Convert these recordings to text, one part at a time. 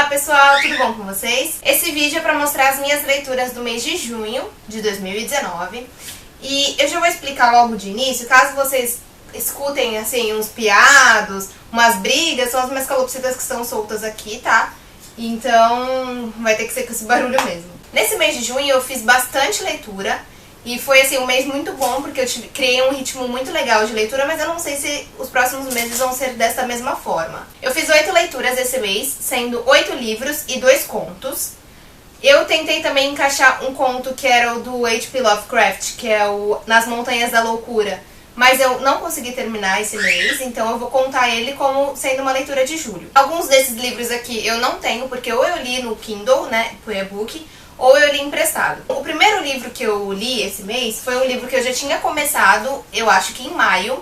Olá pessoal, tudo bom com vocês? Esse vídeo é para mostrar as minhas leituras do mês de junho de 2019 e eu já vou explicar logo de início, caso vocês escutem assim uns piados, umas brigas, são as minhas calopsitas que estão soltas aqui, tá? Então vai ter que ser com esse barulho mesmo. Nesse mês de junho eu fiz bastante leitura e foi assim um mês muito bom porque eu criei um ritmo muito legal de leitura, mas eu não sei se os próximos meses vão ser dessa mesma forma. Eu fiz 8 leituras esse mês, sendo 8 livros e 2 contos. Eu tentei também encaixar um conto que era o do H.P. Lovecraft, que é o Nas Montanhas da Loucura, mas eu não consegui terminar esse mês, então eu vou contar ele como sendo uma leitura de julho. Alguns desses livros aqui eu não tenho, porque ou eu li no Kindle, né, por e-book, ou eu li emprestado. O primeiro livro que eu li esse mês foi um livro que eu já tinha começado, eu acho que em maio,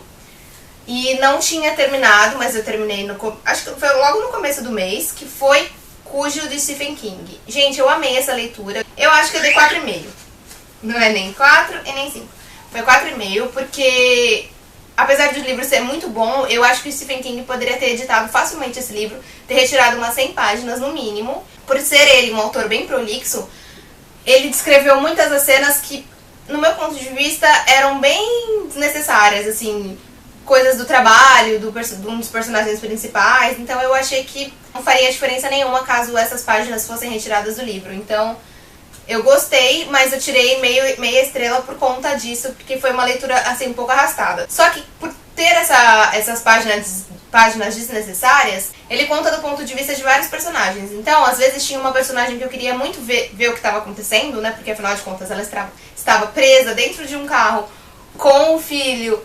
e não tinha terminado, mas eu terminei acho que foi logo no começo do mês, que foi Cujo, de Stephen King. Gente, eu amei essa leitura. Eu acho que eu dei 4,5. Não é nem 4 e nem 5. Foi 4,5 porque, apesar do livro ser muito bom, eu acho que o Stephen King poderia ter editado facilmente esse livro, ter retirado umas 100 páginas no mínimo. Por ser ele um autor bem prolixo, ele descreveu muitas das cenas que, no meu ponto de vista, eram bem desnecessárias, assim, coisas do trabalho, de um dos personagens principais, então eu achei que não faria diferença nenhuma caso essas páginas fossem retiradas do livro. Então, eu gostei, mas eu tirei meia estrela por conta disso, porque foi uma leitura, assim, um pouco arrastada. Só que, por ter essas páginas desnecessárias, ele conta do ponto de vista de vários personagens. Então, às vezes tinha uma personagem que eu queria muito ver o que estava acontecendo, né? Porque, afinal de contas, ela estava presa dentro de um carro com o filho,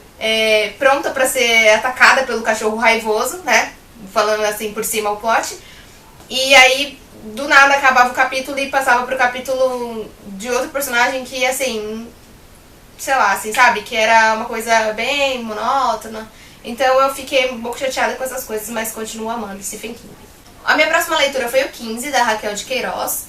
pronta para ser atacada pelo cachorro raivoso, né? Falando assim por cima o plot. E aí, do nada, acabava o capítulo e passava pro capítulo de outro personagem que, assim, sei lá, assim, sabe? Que era uma coisa bem monótona. Então eu fiquei um pouco chateada com essas coisas, mas continuo amando Stephen King. A minha próxima leitura foi o 15, da Raquel de Queiroz.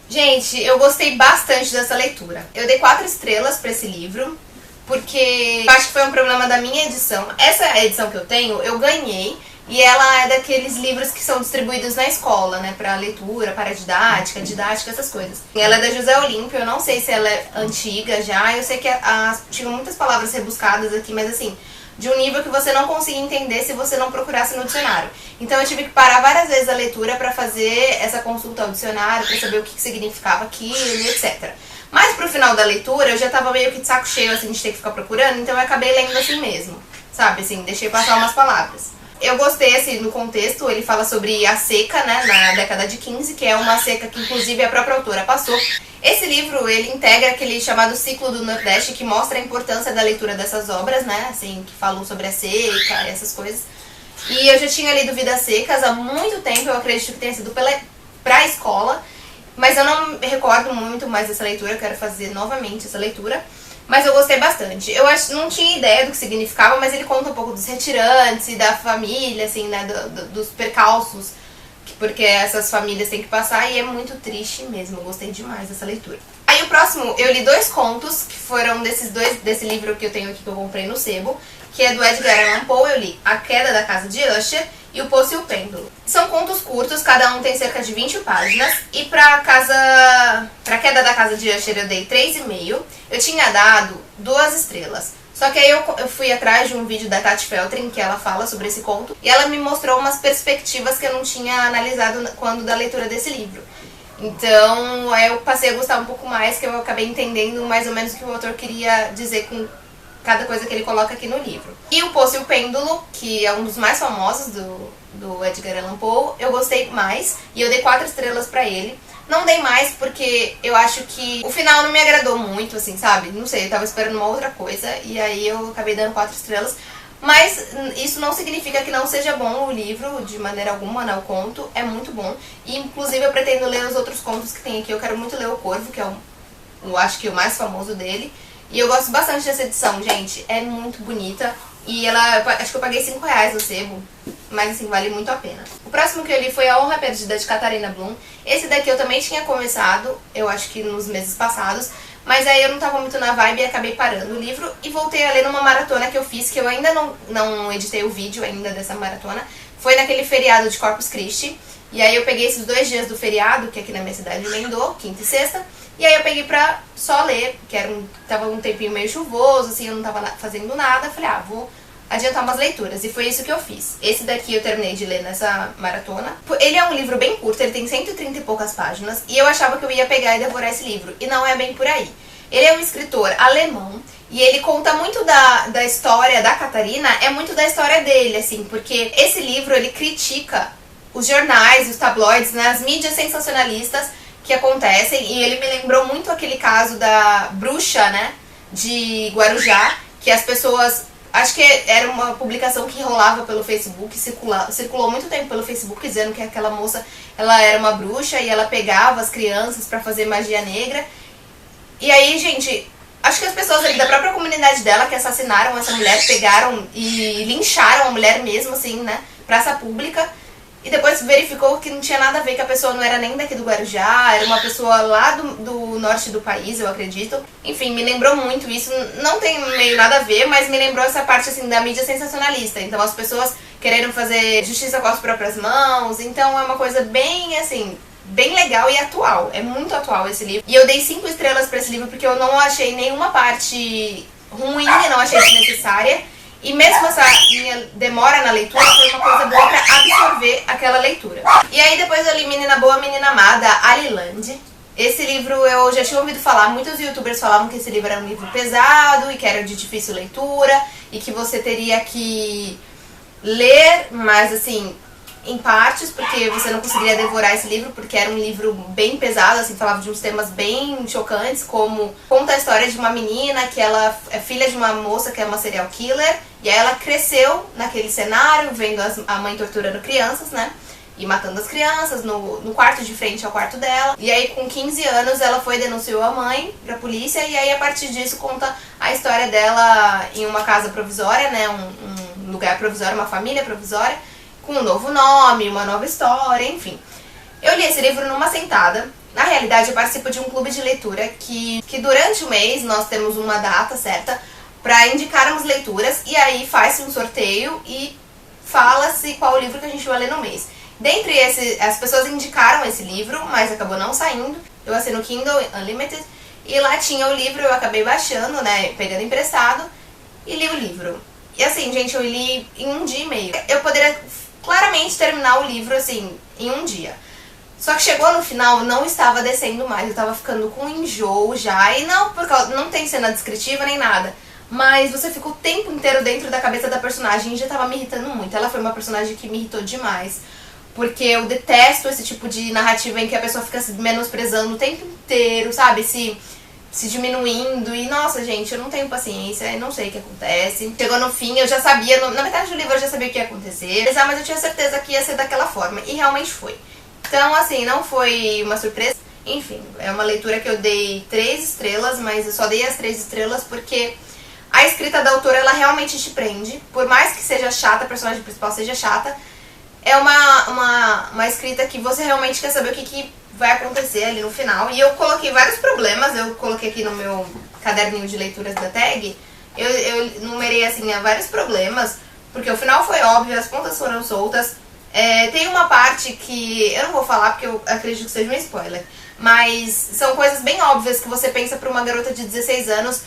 Gente, eu gostei bastante dessa leitura. Eu dei 4 estrelas pra esse livro, porque acho que foi um problema da minha edição. Essa edição que eu tenho, eu ganhei, e ela é daqueles livros que são distribuídos na escola, né, pra leitura, para didática, essas coisas. Ela é da José Olímpio, eu não sei se ela é antiga já, eu sei que tinha muitas palavras rebuscadas aqui, mas assim, de um nível que você não conseguia entender se você não procurasse no dicionário. Então eu tive que parar várias vezes a leitura pra fazer essa consulta ao dicionário, pra saber o que significava aquilo, etc. Mas pro final da leitura eu já tava meio que de saco cheio, assim, de ter que ficar procurando, então eu acabei lendo assim mesmo, sabe, assim, deixei passar umas palavras. Eu gostei, assim, no contexto, ele fala sobre a seca, né, na década de 15, que é uma seca que inclusive a própria autora passou. Esse livro, ele integra aquele chamado Ciclo do Nordeste, que mostra a importância da leitura dessas obras, né, assim, que falam sobre a seca, essas coisas. E eu já tinha lido Vidas Secas há muito tempo, eu acredito que tenha sido pra escola, mas eu não me recordo muito mais dessa leitura, eu quero fazer novamente essa leitura. Mas eu gostei bastante. Eu não tinha ideia do que significava, mas ele conta um pouco dos retirantes e da família, assim, né, dos percalços, porque essas famílias têm que passar, e é muito triste mesmo. Eu gostei demais dessa leitura. Aí o próximo, eu li 2 contos, que foram desse livro que eu tenho aqui, que eu comprei no sebo, que é do Edgar Allan Poe. Eu li A Queda da Casa de Usher e O Poço e o Pêndulo. São contos curtos, cada um tem cerca de 20 páginas, e pra Queda da Casa de Usher eu dei 3,5. Eu tinha dado 2 estrelas. Só que aí eu fui atrás de um vídeo da Tati Feltrin, que ela fala sobre esse conto, e ela me mostrou umas perspectivas que eu não tinha analisado quando da leitura desse livro. Então aí eu passei a gostar um pouco mais, que eu acabei entendendo mais ou menos o que o autor queria dizer com cada coisa que ele coloca aqui no livro. E O Poço e o Pêndulo, que é um dos mais famosos do Edgar Allan Poe, eu gostei mais, e eu dei 4 estrelas pra ele. Não dei mais porque eu acho que o final não me agradou muito, assim, sabe? Não sei, eu tava esperando uma outra coisa, e aí eu acabei dando 4 estrelas. Mas isso não significa que não seja bom o livro, de maneira alguma, né? O conto é muito bom. E inclusive eu pretendo ler os outros contos que tem aqui. Eu quero muito ler O Corvo, que é eu acho que o mais famoso dele. E eu gosto bastante dessa edição, gente. É muito bonita. E acho que eu paguei R$5 no sebo, mas assim, vale muito a pena. O próximo que eu li foi A Honra Perdida, de Katharina Blum. Esse daqui eu também tinha começado, eu acho que nos meses passados, mas aí eu não tava muito na vibe e acabei parando o livro e voltei a ler numa maratona que eu fiz, que eu ainda não editei o vídeo ainda dessa maratona. Foi naquele feriado de Corpus Christi, E aí eu peguei esses 2 dias do feriado, que aqui na minha cidade emendou, quinta e sexta. E aí eu peguei pra só ler, porque tava um tempinho meio chuvoso, assim, eu não tava fazendo nada. Falei, vou adiantar umas leituras. E foi isso que eu fiz. Esse daqui eu terminei de ler nessa maratona. Ele é um livro bem curto, ele tem 130 e poucas páginas. E eu achava que eu ia pegar e devorar esse livro. E não é bem por aí. Ele é um escritor alemão. E ele conta muito da história da Catarina, é muito da história dele, assim. Porque esse livro, ele critica os jornais, os tabloides, né, as mídias sensacionalistas que acontecem. E ele me lembrou muito aquele caso da bruxa, né, de Guarujá, que as pessoas... Acho que era uma publicação que rolava pelo Facebook, circulou muito tempo pelo Facebook, dizendo que aquela moça, ela era uma bruxa e ela pegava as crianças pra fazer magia negra. E aí, gente, acho que as pessoas ali da própria comunidade dela que assassinaram essa mulher, pegaram e lincharam a mulher mesmo, assim, né, praça pública. E depois verificou que não tinha nada a ver, que a pessoa não era nem daqui do Guarujá, era uma pessoa lá do norte do país, eu acredito. Enfim, me lembrou muito isso, não tem meio nada a ver, mas me lembrou essa parte, assim, da mídia sensacionalista. Então as pessoas querendo fazer justiça com as próprias mãos, então é uma coisa bem, assim, bem legal e atual. É muito atual esse livro. E eu dei 5 estrelas pra esse livro porque eu não achei nenhuma parte ruim, não achei desnecessária. E mesmo essa minha demora na leitura foi uma coisa boa pra absorver aquela leitura. E aí depois eu li Menina Boa, Menina Má, da Ali Land. Esse livro eu já tinha ouvido falar, muitos youtubers falavam que esse livro era um livro pesado e que era de difícil leitura e que você teria que ler, mas assim, em partes, porque você não conseguiria devorar esse livro, porque era um livro bem pesado, assim, falava de uns temas bem chocantes, como conta a história de uma menina que ela é filha de uma moça que é uma serial killer, e aí ela cresceu naquele cenário, vendo a mãe torturando crianças, né, e matando as crianças no quarto de frente ao quarto dela. E aí com 15 anos ela foi e denunciou a mãe pra polícia, e aí a partir disso conta a história dela em uma casa provisória, né, um lugar provisório, uma família provisória, com um novo nome, uma nova história, enfim. Eu li esse livro numa sentada. Na realidade, eu participo de um clube de leitura que durante o mês nós temos uma data certa para indicarmos leituras, e aí faz-se um sorteio e fala-se qual o livro que a gente vai ler no mês. Dentre as pessoas indicaram esse livro, mas acabou não saindo. Eu assinei no Kindle Unlimited e lá tinha o livro, eu acabei baixando, né, pegando emprestado e li o livro. E assim, gente, eu li em 1 dia e meio. Eu poderia claramente terminar o livro, assim, em 1 dia. Só que chegou no final, não estava descendo mais, eu tava ficando com enjoo já. E não, não tem cena descritiva nem nada, mas você fica o tempo inteiro dentro da cabeça da personagem e já tava me irritando muito. Ela foi uma personagem que me irritou demais, porque eu detesto esse tipo de narrativa em que a pessoa fica se menosprezando o tempo inteiro, sabe? Se diminuindo, e nossa, gente, eu não tenho paciência, eu não sei o que acontece. Chegou no fim, eu já sabia, na metade do livro eu já sabia o que ia acontecer, mas eu tinha certeza que ia ser daquela forma, e realmente foi. Então, assim, não foi uma surpresa. Enfim, é uma leitura que eu dei 3 estrelas, mas eu só dei as 3 estrelas porque a escrita da autora, ela realmente te prende. Por mais que seja chata, a personagem principal seja chata, é uma escrita que você realmente quer saber o que vai acontecer ali no final. E eu coloquei vários problemas, eu coloquei aqui no meu caderninho de leituras da tag, eu numerei assim vários problemas, porque o final foi óbvio, as pontas foram soltas. Tem uma parte que eu não vou falar porque eu acredito que seja um spoiler, mas são coisas bem óbvias que você pensa pra uma garota de 16 anos,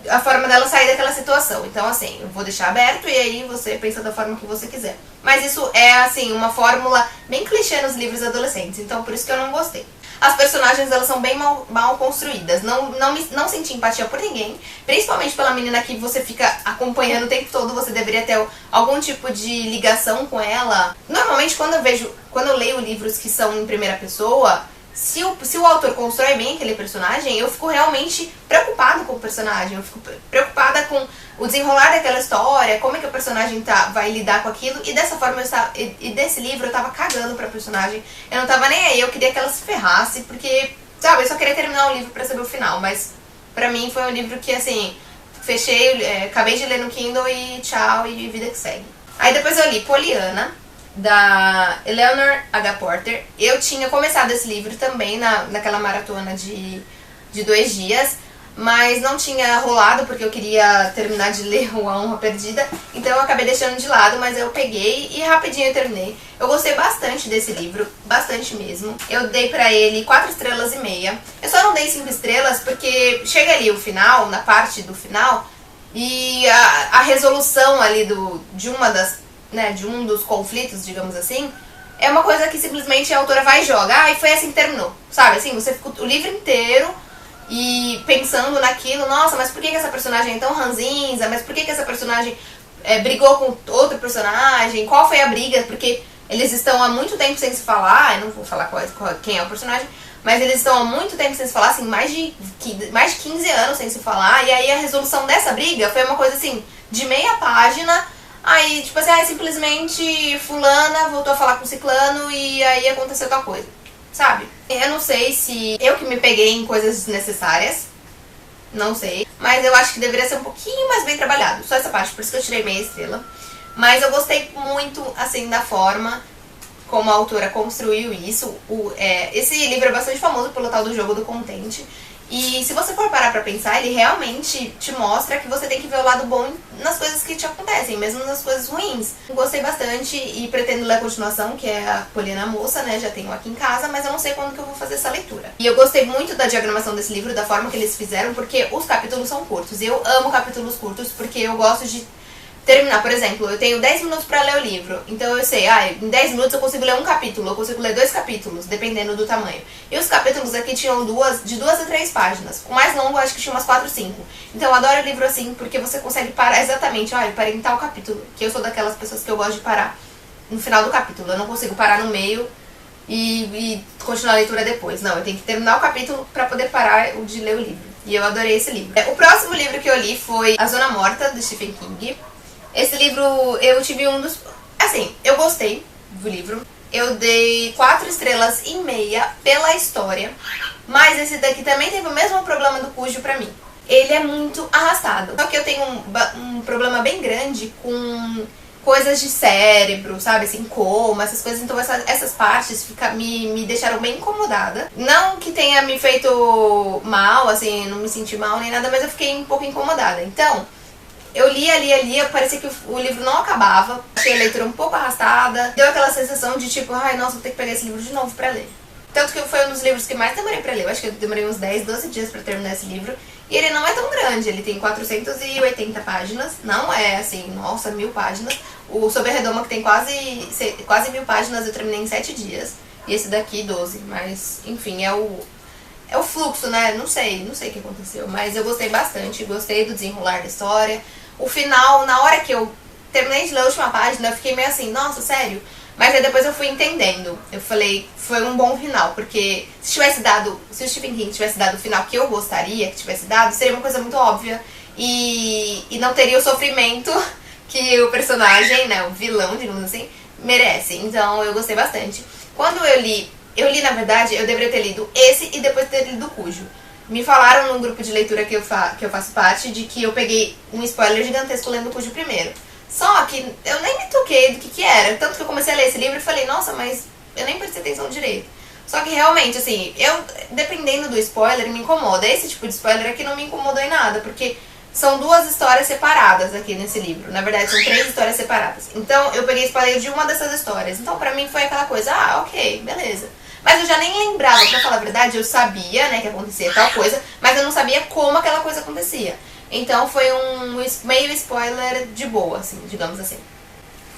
a forma dela sair daquela situação. Então, assim, eu vou deixar aberto e aí você pensa da forma que você quiser. Mas isso é, assim, uma fórmula bem clichê nos livros adolescentes, então por isso que eu não gostei. As personagens, elas são bem mal construídas, não senti empatia por ninguém, principalmente pela menina que você fica acompanhando o tempo todo, você deveria ter algum tipo de ligação com ela. Normalmente, quando eu leio livros que são em primeira pessoa, se o autor constrói bem aquele personagem, eu fico realmente preocupada com o personagem, eu fico preocupada com o desenrolar daquela história, como é que o personagem vai lidar com aquilo, e dessa forma e desse livro eu tava cagando pra personagem, eu não tava nem aí, eu queria que ela se ferrasse, porque, sabe, eu só queria terminar o livro pra saber o final, mas pra mim foi um livro que, assim, fechei, acabei de ler no Kindle e tchau, e vida que segue. Aí depois eu li Poliana, da Eleanor H. Porter. Eu tinha começado esse livro também naquela maratona de 2 dias, mas não tinha rolado porque eu queria terminar de ler o A Honra Perdida, então eu acabei deixando de lado, mas eu peguei e rapidinho eu terminei. Eu gostei bastante desse livro, bastante mesmo. Eu dei pra ele 4 estrelas e meia. Eu só não dei 5 estrelas porque chega ali o final, na parte do final, e a resolução ali de um dos conflitos, digamos assim, é uma coisa que simplesmente a autora vai e joga. E foi assim que terminou, sabe? Assim, você ficou o livro inteiro e pensando naquilo, nossa, mas por que essa personagem é tão ranzinza? Mas por que essa personagem brigou com outro personagem? Qual foi a briga? Porque eles estão há muito tempo sem se falar, eu não vou falar quem é o personagem, mas eles estão há muito tempo sem se falar, assim, mais de 15 anos sem se falar, e aí a resolução dessa briga foi uma coisa assim, de meia página. Aí, tipo assim, simplesmente fulana voltou a falar com ciclano e aí aconteceu tal coisa, sabe? Eu não sei se eu que me peguei em coisas desnecessárias, não sei, mas eu acho que deveria ser um pouquinho mais bem trabalhado, só essa parte, por isso que eu tirei meia estrela. Mas eu gostei muito, assim, da forma como a autora construiu isso. Esse livro é bastante famoso pelo tal do jogo do contente. E se você for parar pra pensar, ele realmente te mostra que você tem que ver o lado bom nas coisas que te acontecem, mesmo nas coisas ruins. Gostei bastante e pretendo ler a continuação, que é a Poliana Moça, né? Já tenho aqui em casa, mas eu não sei quando que eu vou fazer essa leitura. E eu gostei muito da diagramação desse livro, da forma que eles fizeram, porque os capítulos são curtos. E eu amo capítulos curtos porque eu gosto de terminar. Por exemplo, eu tenho 10 minutos pra ler o livro, então eu sei, em 10 minutos eu consigo ler um capítulo, eu consigo ler 2 capítulos, dependendo do tamanho. E os capítulos aqui tinham de 2 a 3 páginas. O mais longo eu acho que tinha umas 4, 5. Então eu adoro livro assim, porque você consegue parar exatamente, eu parei em tal capítulo, que eu sou daquelas pessoas que eu gosto de parar no final do capítulo. Eu não consigo parar no meio e continuar a leitura depois. Não, eu tenho que terminar o capítulo pra poder parar de ler o livro. E eu adorei esse livro. O próximo livro que eu li foi A Zona Morta, do Stephen King. Esse livro, eu tive um dos... Assim, eu gostei do livro. Eu dei 4 estrelas e meia pela história. Mas esse daqui também teve o mesmo problema do Cujo pra mim. Ele é muito arrastado. Só que eu tenho um problema bem grande com coisas de cérebro, sabe? Assim, coma, essas coisas. Então essas partes me deixaram bem incomodada. Não que tenha me feito mal, assim, não me senti mal nem nada, mas eu fiquei um pouco incomodada. Então... eu lia, parecia que o livro não acabava. Achei a leitura um pouco arrastada. Deu aquela sensação de tipo, nossa, vou ter que pegar esse livro de novo pra ler. Tanto que foi um dos livros que mais demorei pra ler. Eu acho que eu demorei uns 10, 12 dias pra terminar esse livro. E ele não é tão grande, ele tem 480 páginas. Não é assim, nossa, 1000 páginas. O Sob a Redoma, que tem quase 1000 páginas, eu terminei em 7 dias. E esse daqui, 12. Mas, enfim, é o fluxo, né? Não sei o que aconteceu. Mas eu gostei bastante, gostei do desenrolar da história. O final, na hora que eu terminei de ler a última página, eu fiquei meio assim, nossa, sério? Mas aí depois eu fui entendendo. Eu falei, foi um bom final, porque se o Stephen King tivesse dado o final que eu gostaria que tivesse dado, seria uma coisa muito óbvia e não teria o sofrimento que o personagem, né, o vilão, digamos assim, merece. Então eu gostei bastante. Quando eu li, na verdade, eu deveria ter lido esse e depois ter lido o Cujo. Me falaram num grupo de leitura que eu faço parte de que eu peguei um spoiler gigantesco lendo o Cujo primeiro. Só que eu nem me toquei do que era. Tanto que eu comecei a ler esse livro e falei, nossa, mas eu nem prestei atenção direito. Só que realmente, assim, dependendo do spoiler, me incomoda. Esse tipo de spoiler aqui não me incomodou em nada, porque são 2 histórias separadas aqui nesse livro. Na verdade, são 3 histórias separadas. Então, eu peguei spoiler de uma dessas histórias. Então, pra mim, foi aquela coisa, ok, beleza. Mas eu já nem lembrava, pra falar a verdade, eu sabia, né, que acontecia tal coisa, mas eu não sabia como aquela coisa acontecia. Então foi um meio spoiler de boa, assim, digamos assim.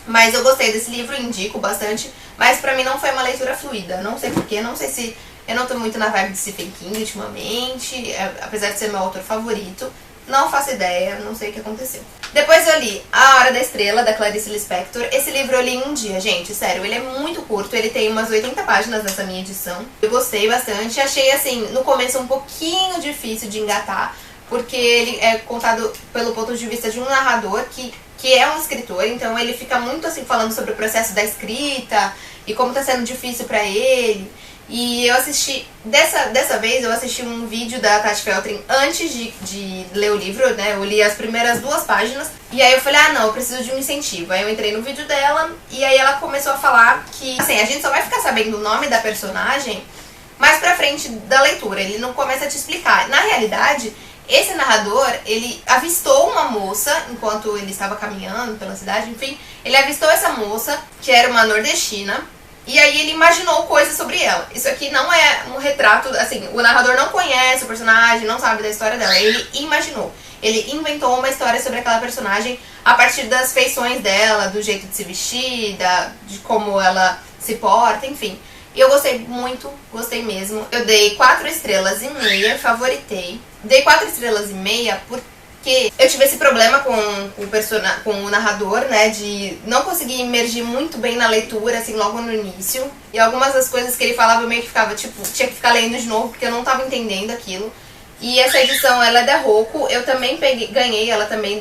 Mas eu gostei desse livro, indico bastante, mas pra mim não foi uma leitura fluida. Não sei porquê, não sei se eu não tô muito na vibe de Stephen King ultimamente, apesar de ser meu autor favorito. Não faço ideia, não sei o que aconteceu. Depois eu li A Hora da Estrela, da Clarice Lispector. Esse livro eu li em um dia, gente, sério, ele é muito curto, ele tem umas 80 páginas nessa minha edição. Eu gostei bastante, achei assim, no começo um pouquinho difícil de engatar, porque ele é contado pelo ponto de vista de um narrador que é um escritor, então ele fica muito assim falando sobre o processo da escrita e como tá sendo difícil pra ele. E eu assisti, dessa vez eu assisti um vídeo da Tati Feltrin antes de ler o livro, né? Eu li as primeiras 2 páginas e aí eu falei, não, eu preciso de um incentivo. Aí eu entrei no vídeo dela e aí ela começou a falar que, assim, a gente só vai ficar sabendo o nome da personagem mais pra frente da leitura, ele não começa a te explicar. Na realidade, Esse narrador, ele avistou uma moça enquanto ele estava caminhando pela cidade, enfim. Ele avistou essa moça, que era uma nordestina, e aí ele imaginou coisas sobre ela. Isso aqui não é um retrato, assim, o narrador não conhece o personagem, não sabe da história dela. Ele imaginou. Ele inventou uma história sobre aquela personagem a partir das feições dela, do jeito de se vestir, de como ela se porta, enfim. E eu gostei muito, gostei mesmo. Eu dei 4 estrelas e meia, favoritei. Dei 4 estrelas e meia porque eu tive esse problema com o narrador, né, de não conseguir imergir muito bem na leitura, assim, logo no início. E algumas das coisas que ele falava eu meio que ficava, tipo, tinha que ficar lendo de novo porque eu não tava entendendo aquilo. E essa edição, ela é da Rocco, eu também ganhei ela também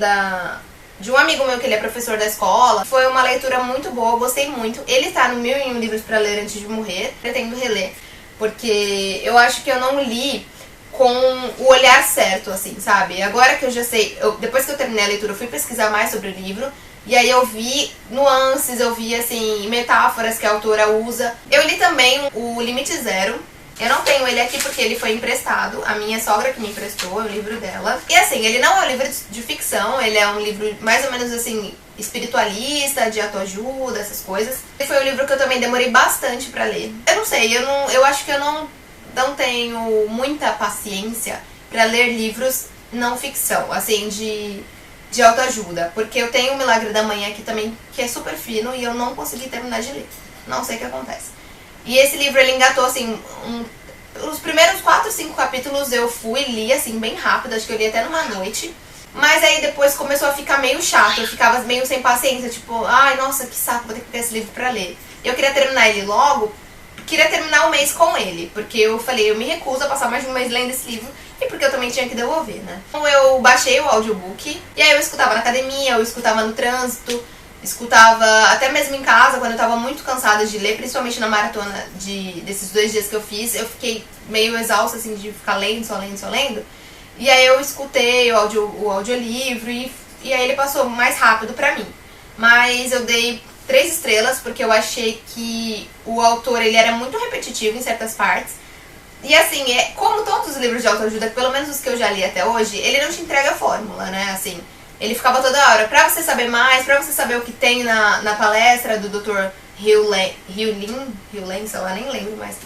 de um amigo meu que ele é professor da escola. Foi uma leitura muito boa, gostei muito. Ele tá no 1001 livros pra ler antes de morrer, pretendo reler, porque eu acho que eu não li com o olhar certo, assim, sabe? Agora que eu já sei, depois que eu terminei a leitura, eu fui pesquisar mais sobre o livro, e aí eu vi nuances, eu vi, assim, metáforas que a autora usa. Eu li também o Limite Zero. Eu não tenho ele aqui porque ele foi emprestado, a minha sogra que me emprestou, é o livro dela. E assim, ele não é um livro de ficção, ele é um livro mais ou menos assim, espiritualista, de autoajuda, essas coisas. E foi um livro que eu também demorei bastante pra ler. Eu não sei, eu acho que eu não tenho muita paciência pra ler livros não ficção, assim, de autoajuda. Porque eu tenho o Milagre da Manhã aqui também, que é super fino, e eu não consegui terminar de ler. Não sei o que acontece. E esse livro, ele engatou, assim, os primeiros 4, 5 capítulos eu fui e li, assim, bem rápido, acho que eu li até numa noite. Mas aí depois começou a ficar meio chato, eu ficava meio sem paciência, tipo, ai, nossa, que saco, vou ter que pegar esse livro pra ler. Eu queria terminar ele logo, queria terminar o mês com ele, porque eu falei, eu me recuso a passar mais de um mês lendo esse livro, e porque eu também tinha que devolver, né? Então eu baixei o audiobook, e aí eu escutava na academia, eu escutava no trânsito, escutava até mesmo em casa, quando eu tava muito cansada de ler, principalmente na maratona desses 2 dias que eu fiz, eu fiquei meio exausta, assim, de ficar lendo, só lendo. E aí eu escutei o audiolivro e aí ele passou mais rápido pra mim. Mas eu dei 3 estrelas, porque eu achei que o autor, ele era muito repetitivo em certas partes. E assim, como todos os livros de autoajuda, pelo menos os que eu já li até hoje, ele não te entrega a fórmula, né, assim. Ele ficava toda hora, pra você saber mais, pra você saber o que tem na palestra do Dr. Hugh Lin, sei lá, nem lembro mais.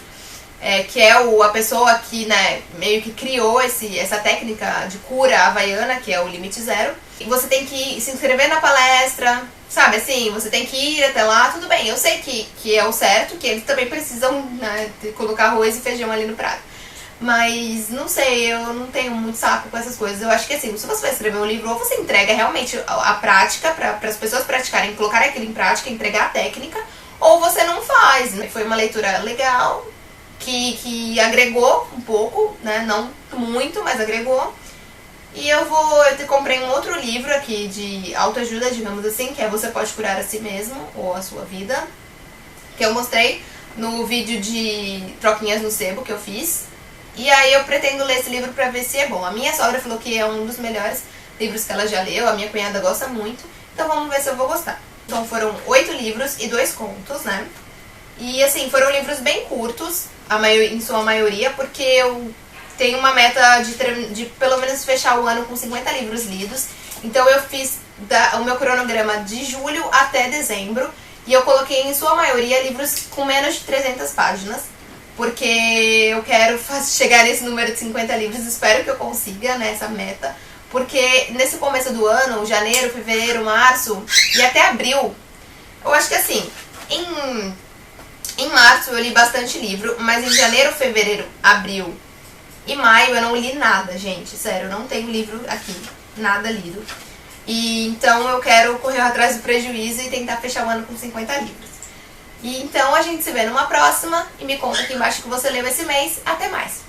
Que é a pessoa que, né, meio que criou essa técnica de cura havaiana, que é o Limite Zero. E você tem que se inscrever na palestra, sabe, assim, você tem que ir até lá, tudo bem. Eu sei que é o certo, que eles também precisam, né, colocar arroz e feijão ali no prato. Mas, não sei, eu não tenho muito saco com essas coisas. Eu acho que assim, se você vai escrever um livro, ou você entrega realmente a prática para as pessoas praticarem, colocarem aquilo em prática, entregar a técnica, ou você não faz, né? Foi uma leitura legal, que agregou um pouco, né? Não muito, mas agregou. E eu comprei um outro livro aqui de autoajuda, digamos assim, que é Você Pode Curar a Si Mesmo, ou a Sua Vida, que eu mostrei no vídeo de troquinhas no sebo que eu fiz. E aí eu pretendo ler esse livro pra ver se é bom. A minha sogra falou que é um dos melhores livros que ela já leu, a minha cunhada gosta muito, então vamos ver se eu vou gostar. Então foram 8 livros e 2 contos, né? E assim, foram livros bem curtos, em sua maioria, porque eu tenho uma meta de pelo menos fechar o ano com 50 livros lidos. Então eu fiz o meu cronograma de julho até dezembro, e eu coloquei em sua maioria livros com menos de 300 páginas. Porque eu quero chegar nesse número de 50 livros, espero que eu consiga, né, essa meta. Porque nesse começo do ano, janeiro, fevereiro, março e até abril, eu acho que assim, em março eu li bastante livro, mas em janeiro, fevereiro, abril e maio eu não li nada, gente, sério, eu não tenho livro aqui, nada lido. E então eu quero correr atrás do prejuízo e tentar fechar o ano com 50 livros. E então a gente se vê numa próxima e me conta aqui embaixo o que você leu esse mês. Até mais!